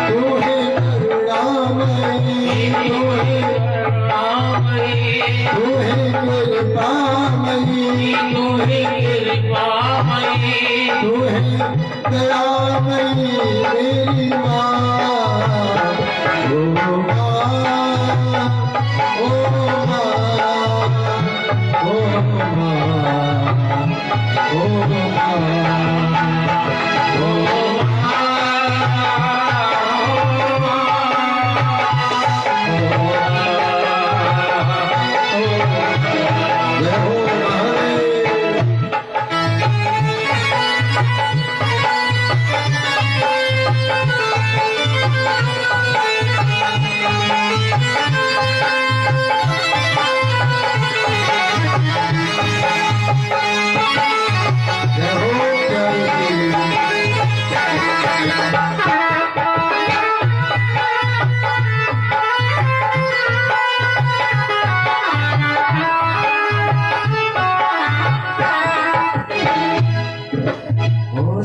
तू है करुणामयी, तू है करुणामयी, तू है कृपामयी, तू है कृपामयी, तू है दयामयी मेरी माँ। ओ माँ, ओ माँ, ओ माँ, ओ माँ, ओ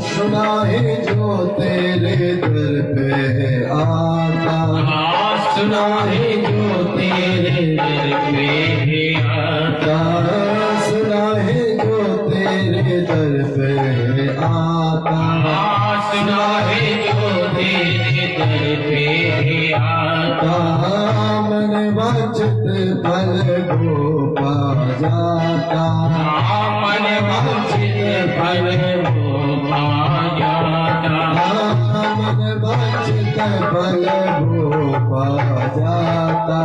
सुना है जो तेरे दर पे आता, सुना है जो तेरे दर पे आता, सुना है जो तेरे दर पे आता, सुना है जो तेरे दर पे आता। मन वांछित फल को पा जाता, मन वांछित फल को पा जाता, मन वांछित फल को पा जाता,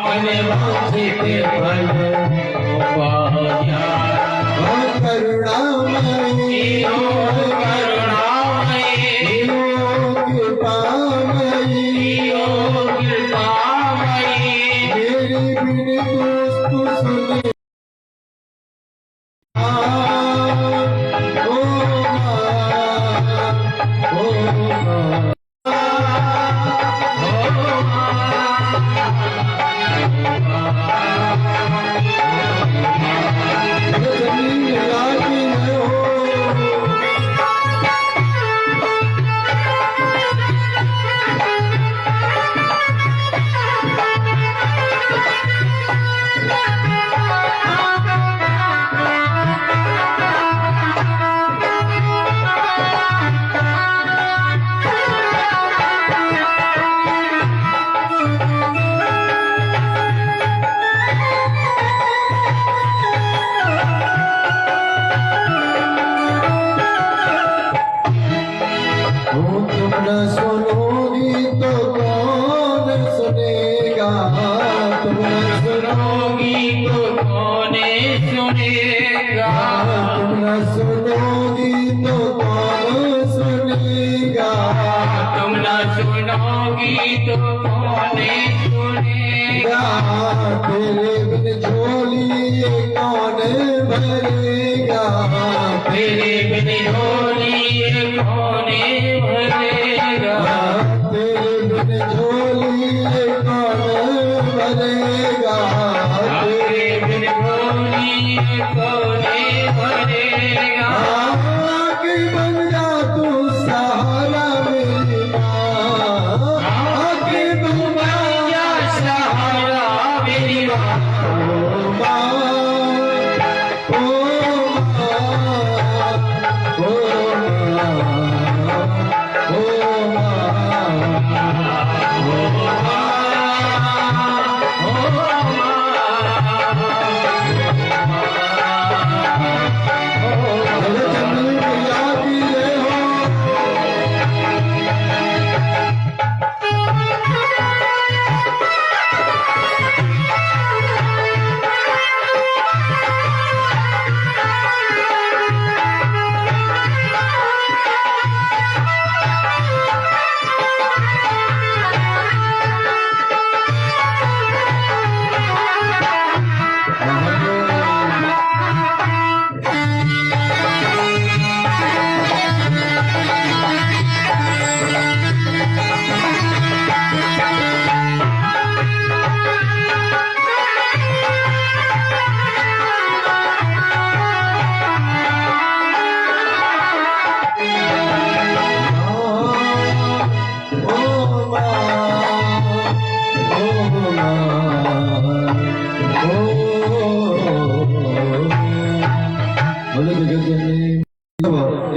मन वांछित फल को पा जाता। करुणामयी, करुणामयी, कृपामयी, कृपामयी, मेरी बिन तू सुने। तुम न सुनोगी तो कौन सुनेगा, तुम न सुनोगी तो कौन सुनेगा, तुम न सुनोगी तो कौन सुनेगा, तुम न सुनोगी तो कौन सुनेगा। तेरे बिन झोली कौन भरेगा, तेरे बिन झोली कौन भरेगा, तेरे बिन झोली कौन भरेगा, तेरे बिन झोली कौन भरेगा। आके बन जा तू सहारा मेरी माँ, आके बन जा सहारा मेरी माँ। ओ माँ, ओ माँ, ओ माँ,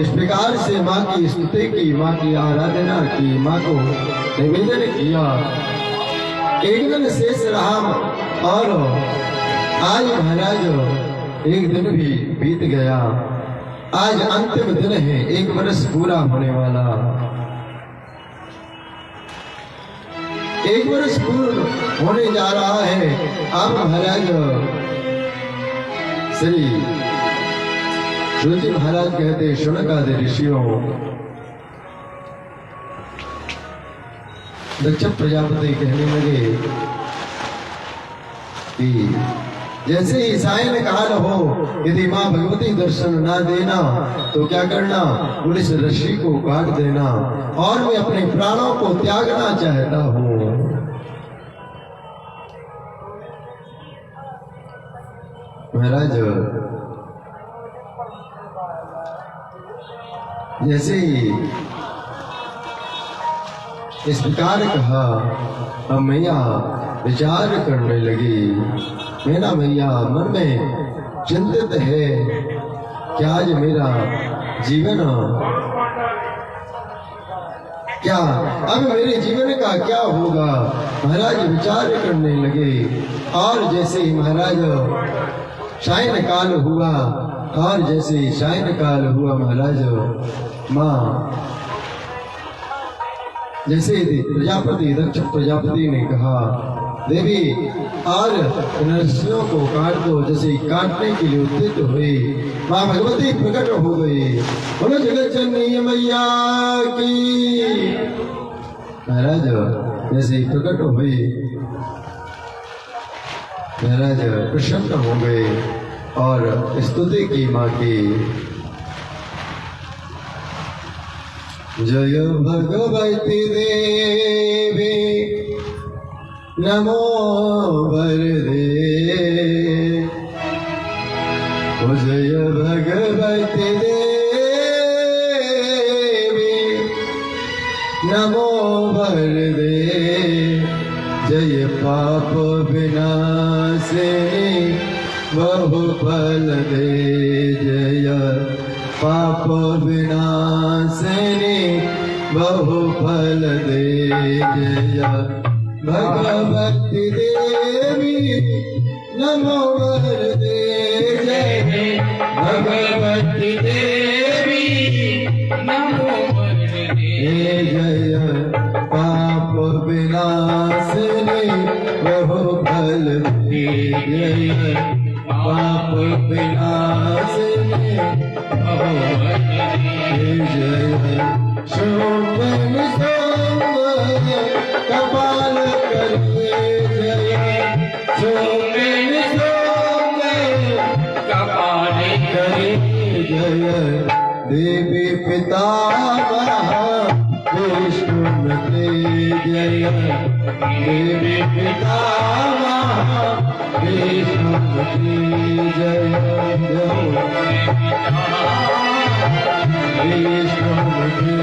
इस प्रकार से माँ की स्तुति की, माँ की आराधना की, माँ को निवेदन किया। एक दिन शेष रहा और आज महाराज एक दिन भी बीत गया। आज अंतिम दिन है, 1 वर्ष पूरा होने वाला। 1 वर्ष पूर्ण होने जा रहा है। अब महाराज श्री श्रुति महाराज कहते, शुनकादि ऋषियों, दक्ष प्रजापति कहने लगे कि जैसे ही सायं काल हो, यदि माँ भगवती दर्शन ना देना तो क्या करना, पुलिस रस्सी को काट देना, और मैं अपने प्राणों को त्यागना चाहता हूँ। महाराज जैसे ही इस प्रकार कहा, अब मैया विचार करने लगी। मेरा मैया मन में चिंतित है कि आज मेरा जीवन क्या, अब मेरे जीवन का क्या होगा। महाराज विचार करने लगे। और जैसे ही महाराज सायं काल हुआ, और जैसे ही सायं काल हुआ, महाराज माँ जैसे प्रजापति दक्ष प्रजापति ने कहा, देवी और नरसिंहों को काट दो। जैसे काटने के लिए उद्यत हुई, माँ भगवती प्रकट हो गई। बोलो जगत जननी मैया की। महाराज जैसे प्रकट हुई, महाराज प्रसन्न हो गए और स्तुति की माँ की। जय भगवती देवी नमो वरदे। ओ जय भगवती देवी नमो वरदे। जय पाप विनाशिनी बहु फल दे। जय पाप विनाशिनी बहु फल दे। जय भगवती देवी नमो वरदे। जय भगवती देवी नमो वरदे। जय पाप विनाशिनी बहु फल दे। जय पाप विनाशिनी बहु फल दे। जय शोभन कपाल करे। जय शोभन कपाल करे। जय देवी पिता विष्णुमते। जय देवी पिता विष्णुमते। जय विष्णुमते।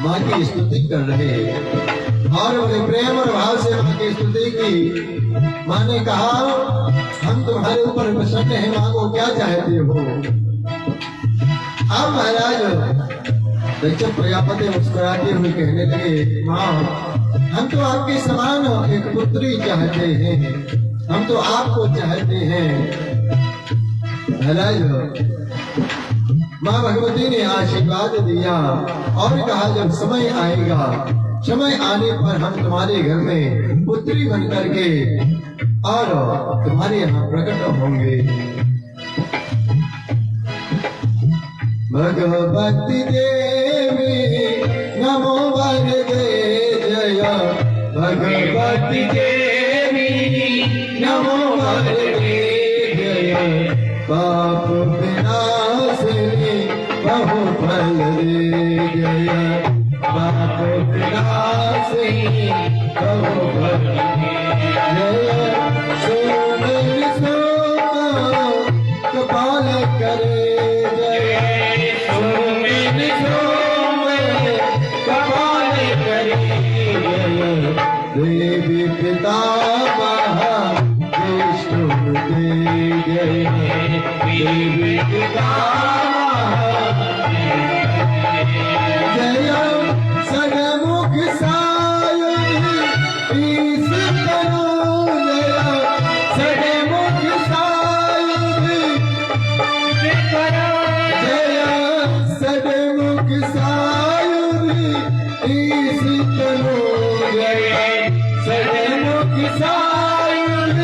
माँ की स्तुति कर रहे और बड़े प्रेम और भाव से माँ की स्तुति की। माँ ने कहा, हम तुम्हारे ऊपर प्रसन्न हैं, माँ को क्या चाहते हो। अब महाराज दक्ष प्रजापति मुस्कुराते हुए कहने लगे, माँ हम तो आपके समान एक पुत्री चाहते हैं, हम तो आपको चाहते हैं। महाराज माँ भगवती ने आशीर्वाद दिया और कहा, जब समय आएगा, समय आने पर हम तुम्हारे घर में पुत्री बन करके और तुम्हारे यहाँ प्रकट होंगे। भगवती देवी नमो वरदे। जय भगवती देवी नमो वरदे। जय पाप विनाशिनी बहु फल दे। जय पाप विनाशिनी कहो भरने जय सोमेन सोमा कपाल करे जय सोमेन सोमा कपाल करे जय देवी पिता महा विष्णु जय देवी पिता जय सगमुख सायुध ईश तनो जय सगमुख सायुध जय सगमुख सायुध ईश तनो जय सगमुख सायुध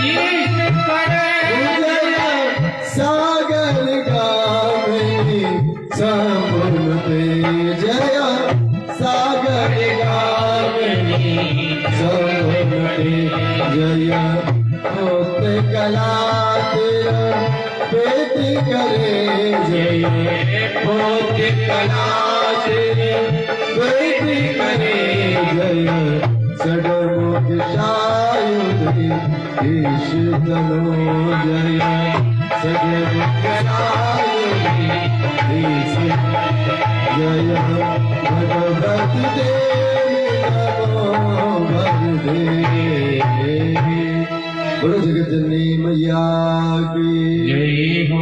ईश जय सागर गामिनी समुद्र जय सागर गामिनी समुद्र जय होत कलात वेद करे जय होत कलात वेद करे जय सगमुख सायुध ईश तनो जय सगमुख सायुध ईश जय भगवती देवी नमो भगदेवी बोलो जगत जननी मैया की जय हो।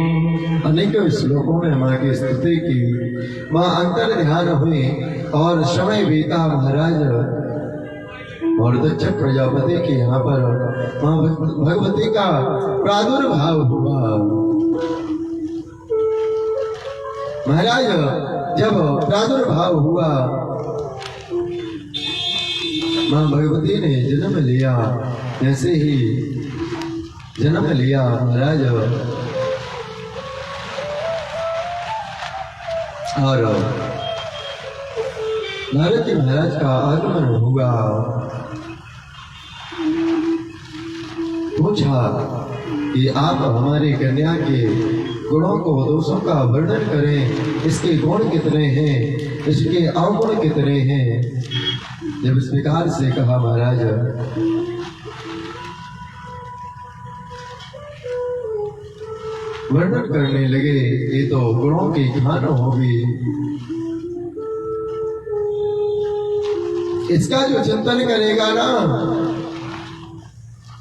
अनेक श्लोकों में माँ की स्तुति की। माँ अंतर ध्यान हुई और समय बीता महाराज और दक्ष प्रजापति के यहाँ पर माँ भगवती का प्रादुर्भाव हुआ। महाराज जब प्रादुर्भाव हुआ माँ भगवती ने जन्म लिया। जैसे ही जन्म लिया महाराज और नारद जी महाराज का आगमन हुआ। पूछा कि आप हमारी कन्या के गुणों को दोषों का वर्णन करें, इसके गुण कितने हैं, इसके अवगुण कितने हैं। जब इस प्रकार से कहा महाराज वर्णन करने लगे। ये तो गुणों की खान होगी। इसका जो चिंतन करेगा ना,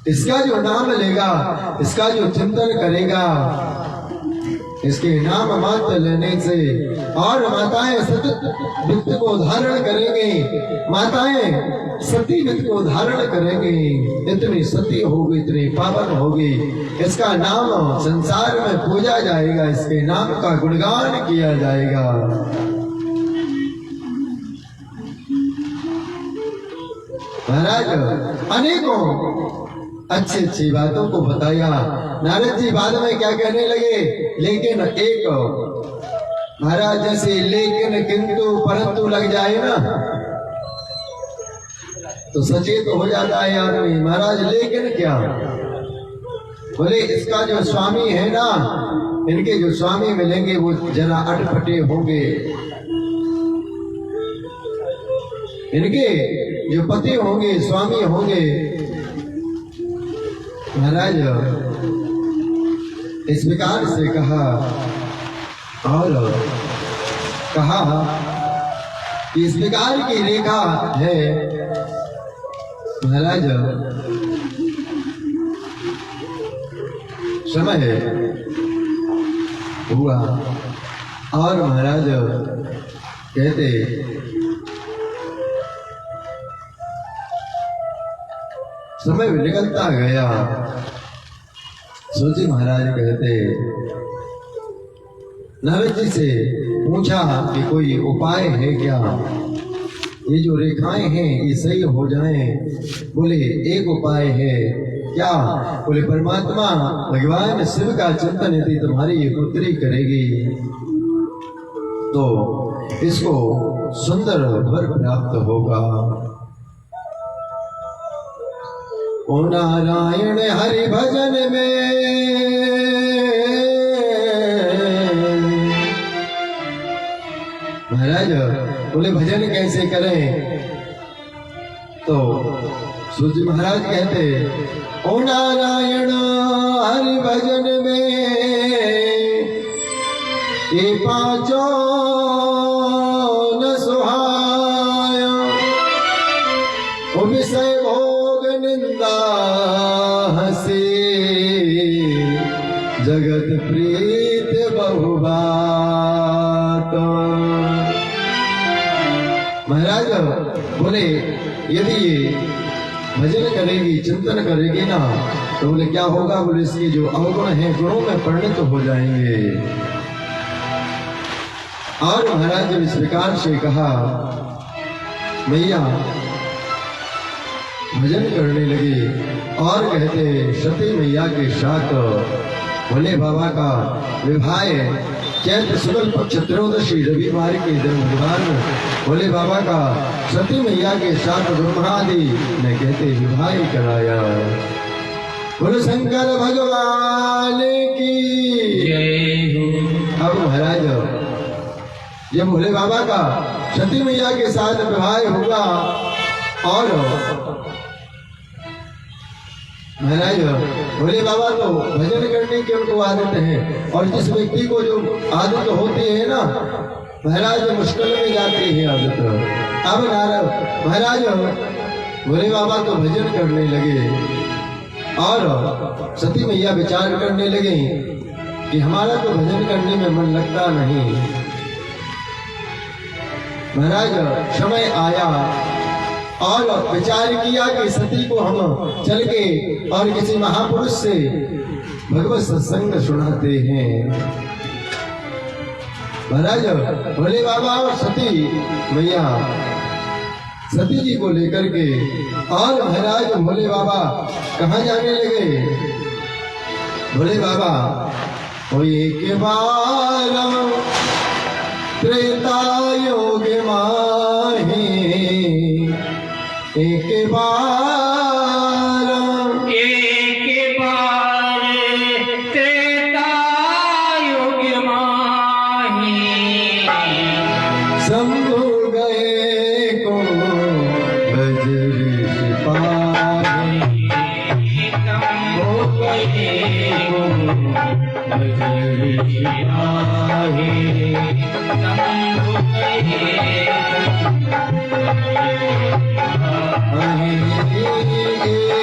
इसका जो नाम लेगा, इसका जो चिंतन करेगा, इसके नाम मात्र लेने से और माताएं सतत वित्त को धारण करेंगी। माताएं सती वित्त को धारण करेंगी। इतनी सती होगी, इतनी पावन होगी। इसका नाम संसार में पूजा जाएगा, इसके नाम का गुणगान किया जाएगा। महाराज अनेकों अच्छी अच्छी बातों को बताया। नारद जी बाद में क्या कहने लगे, लेकिन एक महाराज जैसे लेकिन किंतु परंतु लग जाए ना तो सचेत हो जाता है आदमी। महाराज लेकिन क्या बोले, इसका जो स्वामी है ना, इनके जो स्वामी मिलेंगे वो जरा अटपटे होंगे। इनके जो पति होंगे, स्वामी होंगे, महाराज इस प्रकार से कहा और कहा कि इस प्रकार की रेखा है। महाराज समय हुआ और महाराज कहते समय निकलता गया। सोची महाराज कहते नारद जी से पूछा कि कोई उपाय है क्या, ये जो रेखाएं हैं ये सही हो जाएं। बोले एक उपाय है। क्या? बोले परमात्मा भगवान शिव का चिंतन यदि तुम्हारी ये पुत्री करेगी तो इसको सुंदर वर प्राप्त होगा। ओ नारायण हरि भजन में महाराज बोले भजन कैसे करें? तो सूर्य महाराज कहते ओ नारायण हरि भजन में ये पांचों न सुहाया ओ विषय भोग निंदा हसी जगत प्रीत बहुबात। महाराज बोले यदि ये भजन करेगी चिंतन करेगी ना तो बोले क्या होगा, बोले इसके जो अवगुण हैं गुणों में परिणत हो जाएंगे। और महाराज जब इस प्रकार से कहा मैया भजन करने लगे और कहते सती मैया के साथ भोले बाबा का विवाह चैत्र शुक्ल पक्ष त्रयोदशी रविवार के दिन बुधवार भोले बाबा का सती मैया के साथ ब्रह्मादि ने कहते विवाह कराया। बोलो शंकर भगवान की जय। अब महाराज जब भोले बाबा का सती मैया के साथ विवाह होगा और महाराज भोले बाबा तो भजन करने की उनको आदत है और जिस व्यक्ति को जो आदत होती है ना महाराज मुश्किल में जाती है आदत। अब महाराज भोले बाबा तो भजन करने लगे और सती मैया विचार करने लगे कि हमारा तो भजन करने में मन लगता नहीं। महाराज समय आया और विचार किया कि सती को हम चल के और किसी महापुरुष से भगवत सत्संग सुनाते हैं। महाराज भोले बाबा और सती मैया सती जी को लेकर के और महाराज भोले बाबा कहाँ जाने लगे। भोले बाबा वो एक बार त्रेता योग माही एक बार त्रेता युग माही शंभु गए को बजरी सिपाही शंभु गए को बजरी सिपाही शंभु गए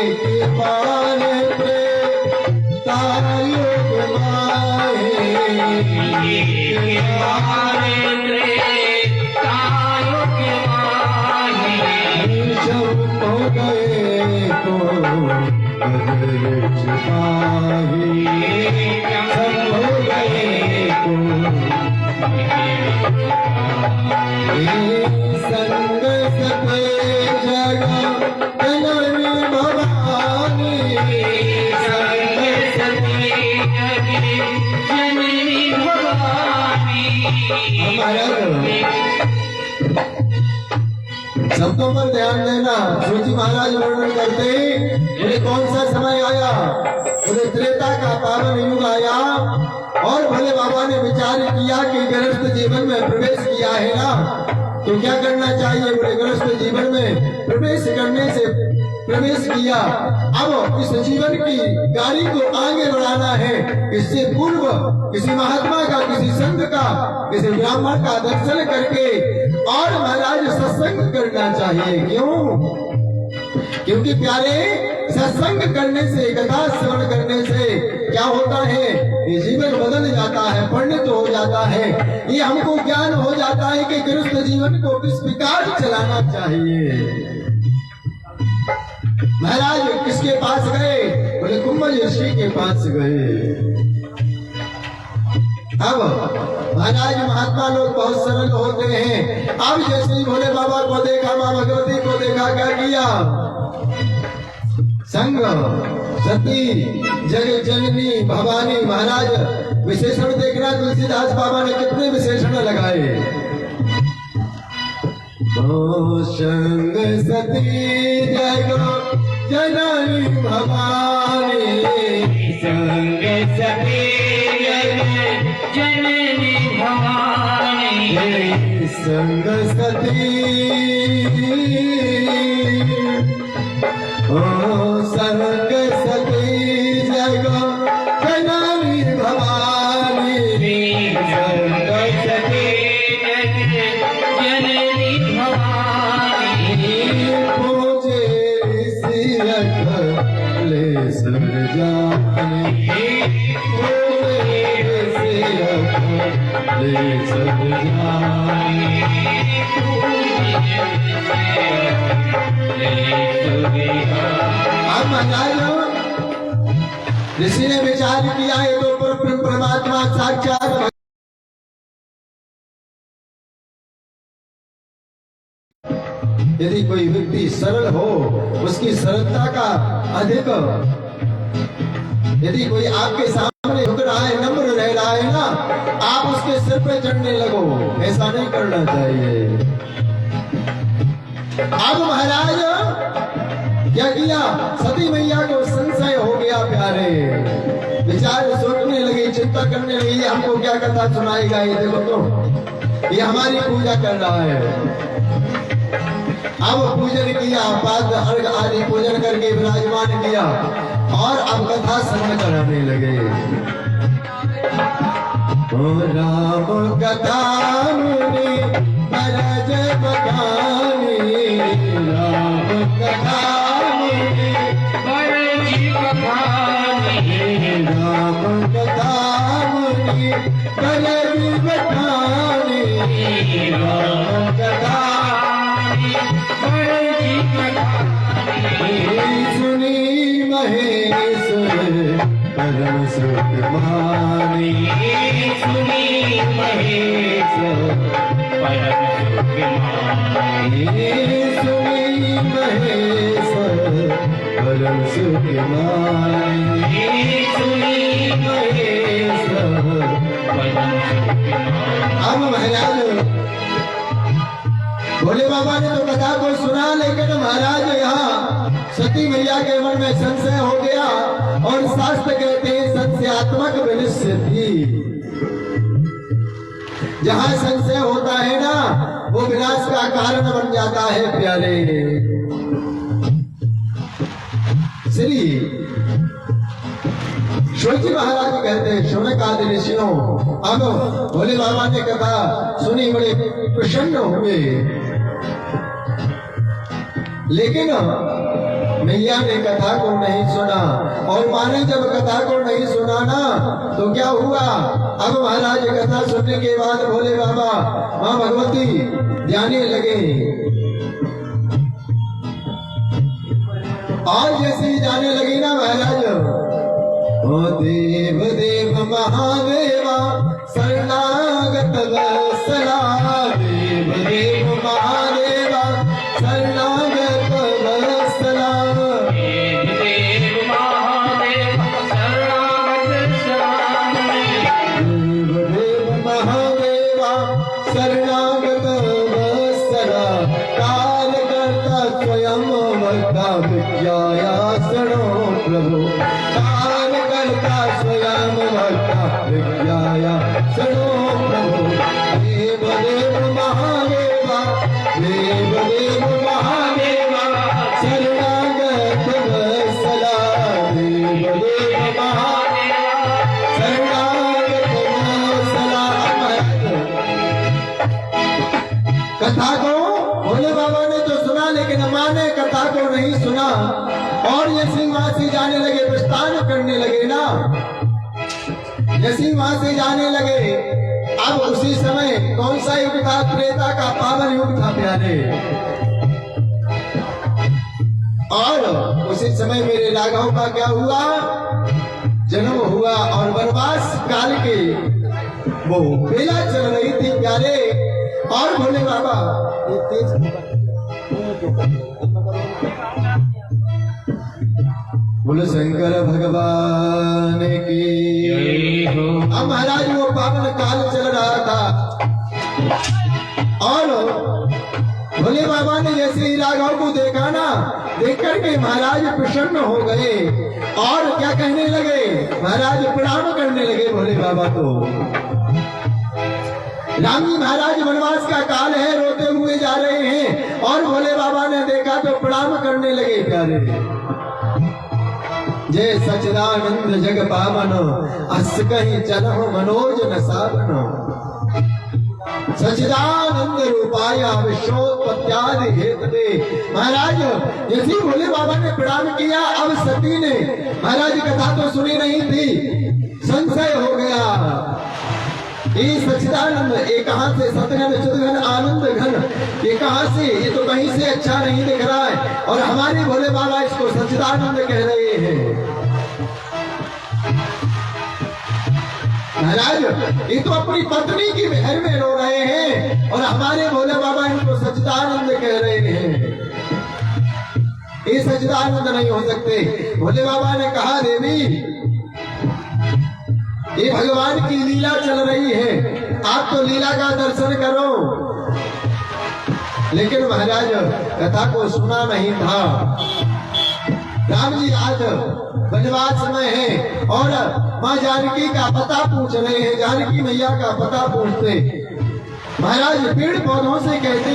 एक बार तायुग माहे एक बार तायुग माहे जब हो गए तो बदल सिपाही सब हो गए तो संग सते जगह जननी भवानी संग सती जगे जननी भवानी। हमारा शब्दों पर ध्यान देना। सूची महाराज वर्णन करते बोले कौन सा समय आया, बोले त्रेता का पावन युग आया और भोले बाबा ने विचार किया कि गृहस्थ जीवन में प्रवेश किया है ना तो क्या करना चाहिए। बोले गृहस्थ जीवन में प्रवेश किया, अब इस जीवन की गाड़ी को आगे बढ़ाना है। इससे पूर्व किसी महात्मा का, किसी संत का, किसी ब्राह्मण का दर्शन करके और महाराज सत्संग करना चाहिए। क्यों? क्योंकि प्यारे सत्संग करने से, कथा श्रवण करने से क्या होता है, ये जीवन बदल जाता है, परिणत हो जाता है। ये हमको ज्ञान हो जाता है कि गृहस्थ जीवन को किस प्रकार चलाना चाहिए। महाराज किसके पास गए? बोले कुंभज ऋषि के पास गए। अब महाराज महात्मा लोग बहुत सरल होते हैं। अब जैसे ही भोले बाबा को देखा, माँ भगवती को देखा, क्या किया? संग सती जगत जननी भवानी। महाराज विशेषण देखना, तुलसीदास बाबा ने कितने विशेषण लगाए। संग सती जगत जननी भवानी, संग सती जगत जननी भवानी, संग सती संग सती जग जननी भवानी संग सती जननी भवानी पूजे ऋषि ले सुर जाने पूजे ऋषि ले सुर जाने अब महाराज ऋषि ने विचार किया है तो परमात्मा साक्षात यदि कोई व्यक्ति सरल हो उसकी सरलता का अधिक यदि कोई आपके सामने झुक रहा है नम्र रह रहा है ना आप उसके सिर पे चढ़ने लगो ऐसा नहीं करना चाहिए। अब महाराज क्या किया सती मैया को संशय हो गया प्यारे विचार सोचने लगी चिंता करने लगी ये हमको क्या कथा सुनाएगा ये देखो तो ये हमारी पूजा कर रहा है। अब पूजन किया पाद अर्घ आदि पूजन करके विराजमान किया और अब कथा संग कराने लगे। राम कथा मुनि बरज बखानी राम कथा मुनि बरज बखानी राम कथा मुनि बरज बखानी राम कथा सुनी महेश परम सुख मानी सुनी महेश परम सुख मानी सुनी महेश परम सुख मानी सुनी महेश परम सुख मानी। अब महाराज भोले बाबा ने तो कथा को सुना लेकिन महाराज यहाँ सती मैया के मन में संशय हो गया और शास्त्र कहते हैं संशयात्मक विनिश्चय थी। जहाँ संशय होता है ना वो विनाश का कारण बन जाता है प्यारे। श्री शिवजी महाराज कहते हैं शौनक आदि ऋषियों अब भोले बाबा ने कथा सुनी बड़े प्रसन्न हुए लेकिन मैया ने कथा को नहीं सुना और माने जब कथा को नहीं सुना ना तो क्या हुआ अब महाराज कथा सुनने के बाद भोले बाबा माँ भगवती जाने लगे और जैसे ही जाने लगी ना महाराज ओ देव देव महादेवा शरणागत वत्सला देव देव महादेवा शरणागत वत्सला देव देव महादेव शरणागत देव देव महादेवा शरणागत वत्सला काल करता स्वयं वक्ता विद्याया शरणो प्रभु काल करता स्वयं वक्ता विद्याया शरणो प्रभु देव देव महादेवा देव देव महादेवा शरणागत वत्सला देव देव महादेवा शरणागत वत्सला। कथा को भोले बाबा ने तो सुना लेकिन माँ ने कथा को नहीं सुना और ये सिंह वहां से जाने लगे प्रस्थान करने लगे ना ये सिंह वहां से जाने लगे। अब उसी समय कौन सा युग था त्रेता का पावन युग था प्यारे और उसी समय मेरे राघव का क्या हुआ जन्म हुआ और वनवास काल के वो बेला चल रही थी प्यारे और भोले बाबा ये तेज बोलो शंकर भगवान की अब महाराज वो पावन काल चल रहा था और भोले बाबा ने जैसे ही राघव को देखा ना देख करके महाराज प्रसन्न हो गए और क्या कहने लगे महाराज प्रणाम करने लगे भोले बाबा को। राम जी महाराज वनवास का काल है रोते हुए जा रहे हैं और भोले बाबा ने देखा तो प्रणाम करने लगे प्यारे। जय सच्चिदानंद जग पावन, अस कहीं चलहु मनोज न सावन। सच्चिदानंद रूपाय विश्वोत्पत्त्यादि हेतवे। महाराज जैसे भोले बाबा ने प्रणाम किया, अब सती ने महाराज कथा तो सुनी नहीं थी, संशय हो गया। ये सच्चिदानंद ये कहां से, सतघन चिदघन आनंद घन, ये कहां से, ये तो कहीं से अच्छा नहीं दिख रहा है। और हमारे भोले बाबा इसको सच्चिदानंद कह रहे हैं। महाराज ये तो अपनी पत्नी की महर में रो रहे हैं और हमारे भोले बाबा इनको सच्चिदानंद कह रहे हैं। ये सच्चिदानंद नहीं हो सकते। भोले बाबा ने कहा देवी ये भगवान की लीला चल रही है, आप तो लीला का दर्शन करो। लेकिन महाराज कथा को सुना नहीं था। राम जी आज वनवास में है और माँ जानकी का पता पूछ रहे हैं, जानकी मैया का पता पूछते। महाराज पेड़ पौधों से कहते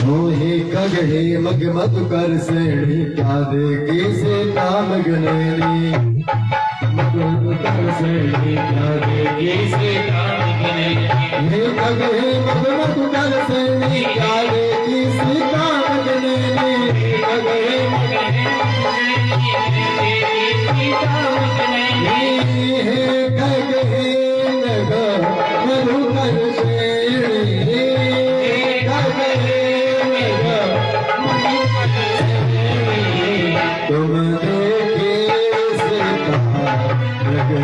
मोहे कगहे मग मधु कर श्रेणी, क्या देखे से नाम गनेरी। हे कगहे मग मधु कर श्रेणी, क्या देखे से नाम गनेरी। कगहे हे कगहे मग मधु कर श्रेणी, तुम देखे सीता रगलेरी, तुम देखे सीता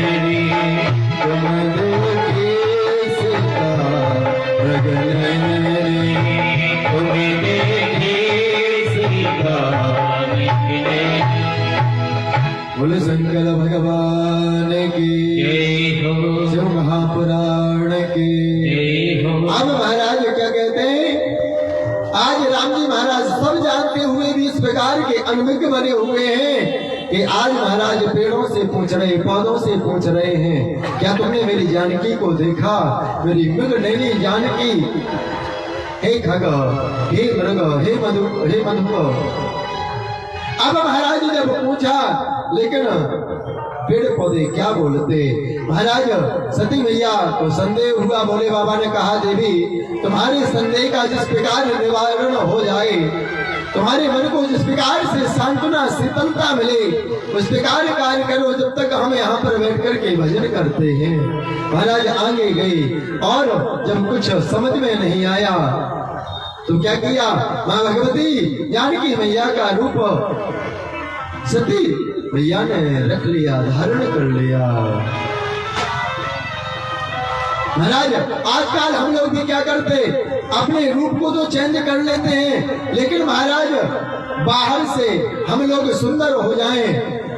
रगलेरी, तुम देखे सीता रगलेरी, तुम देखे सीता रगलेरी। बोले शंकर भगवान की, शिव महापुराण की। अब महाराज क्या कहते हैं, आज राम जी महाराज सब जानते हुए भी इस प्रकार के अनभिज्ञ बने हुए हैं कि आज महाराज पेड़ों से पूछ रहे, पौधों से पूछ रहे हैं, क्या तुमने मेरी जानकी को देखा, मेरी मृगनयनी जानकी। हे खग, हे मृग, हे मधु। अब महाराज ने जब पूछा, लेकिन पेड़ पौधे क्या बोलते। महाराज सती मैया को संदेह हुआ। भोले बाबा ने कहा देवी तुम्हारे संदेह का जिस प्रकार निवारण हो जाए, तुम्हारे मन को जिस प्रकार से सांत्वना शीतलता मिले, उस प्रकार कार्य करो जब तक हम यहाँ पर बैठ कर के भजन करते हैं। महाराज आगे गए और जब कुछ समझ में नहीं आया तो क्या किया, माँ भगवती जानकी मैया का रूप सती मैया ने रख लिया, धारण कर लिया। महाराज आजकल हम लोग भी क्या करते, अपने रूप को तो चेंज कर लेते हैं, लेकिन महाराज बाहर से हम लोग सुंदर हो जाएं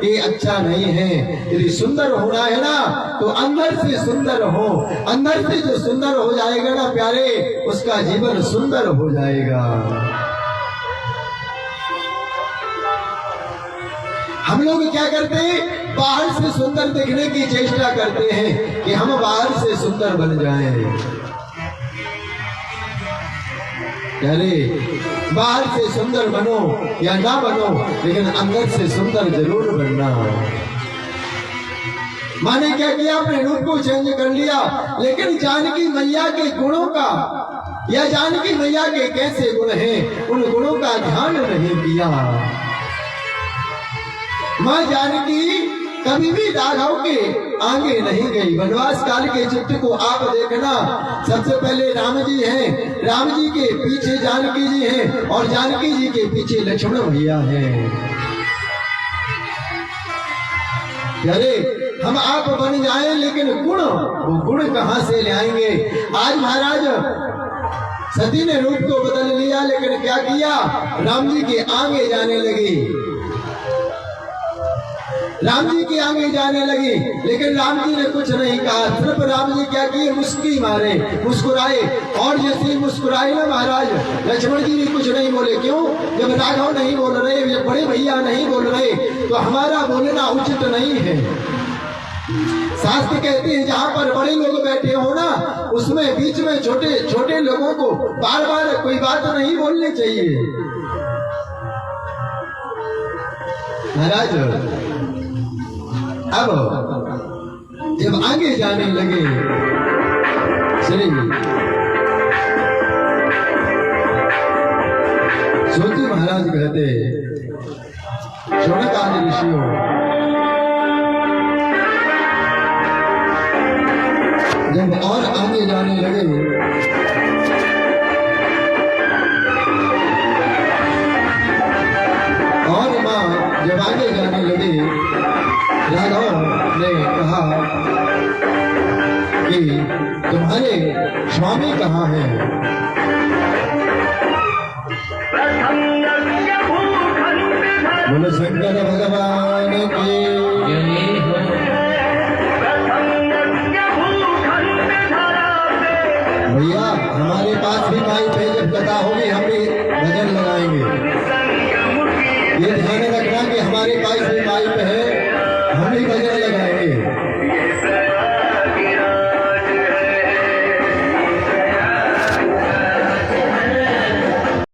ये अच्छा नहीं है। यदि सुंदर होना है ना तो अंदर से सुंदर हो। अंदर से जो सुंदर हो जाएगा ना प्यारे, उसका जीवन सुंदर हो जाएगा। हम लोग क्या करते हैं, बाहर से सुंदर दिखने की चेष्टा करते हैं कि हम बाहर से सुंदर बन जाएं। अरे बाहर से सुंदर बनो या ना बनो, लेकिन अंदर से सुंदर जरूर बनना। माने क्या किया, अपने रूप को चेंज कर लिया, लेकिन जानकी मैया के गुणों का या जानकी मैया के कैसे गुण हैं, उन गुणों का ध्यान नहीं किया। माँ जानकी कभी भी राघव के आगे नहीं गई। वनवास काल के चित्र को आप देखना, सबसे पहले राम जी हैं, राम जी के पीछे जानकी जी हैं और जानकी जी के पीछे लक्ष्मण भैया हैं। अरे हम आप बन जाएं, लेकिन गुण, वो गुण कहाँ से ले आएंगे। आज महाराज सती ने रूप को बदल लिया, लेकिन क्या किया, राम जी के आगे जाने लगी। राम जी के आगे जाने लगी, लेकिन राम जी ने कुछ नहीं कहा। सिर्फ राम जी क्या किए, मुस्की मारे, मुस्कुराए। और जैसे मुस्कुराए ना महाराज, लक्ष्मण जी ने कुछ नहीं बोले। क्यों, जब राघव नहीं बोल रहे, जब बड़े भैया नहीं बोल रहे, तो हमारा बोलना उचित नहीं है। शास्त्र कहते हैं जहाँ पर बड़े लोग बैठे हो ना, उसमें बीच में छोटे छोटे लोगों को बार बार कोई बात नहीं बोलनी चाहिए। महाराज अब जब आगे जाने लगे श्री सोची महाराज कहते, शौनक आदि ऋषियों, जब और आगे जाने लगे और मां जब आगे जाने लगे, राघव ने कहा कि तुम्हारे स्वामी कहाँ हैं? बोलो शंकर भगवान की जय हो। भैया हमारे पास भी माइक है, जब कथा होगी हम भी भजन लगाएंगे। ये ध्यान रखना कि हमारे पास भी माइक है, हम भी भजन लगाएंगे।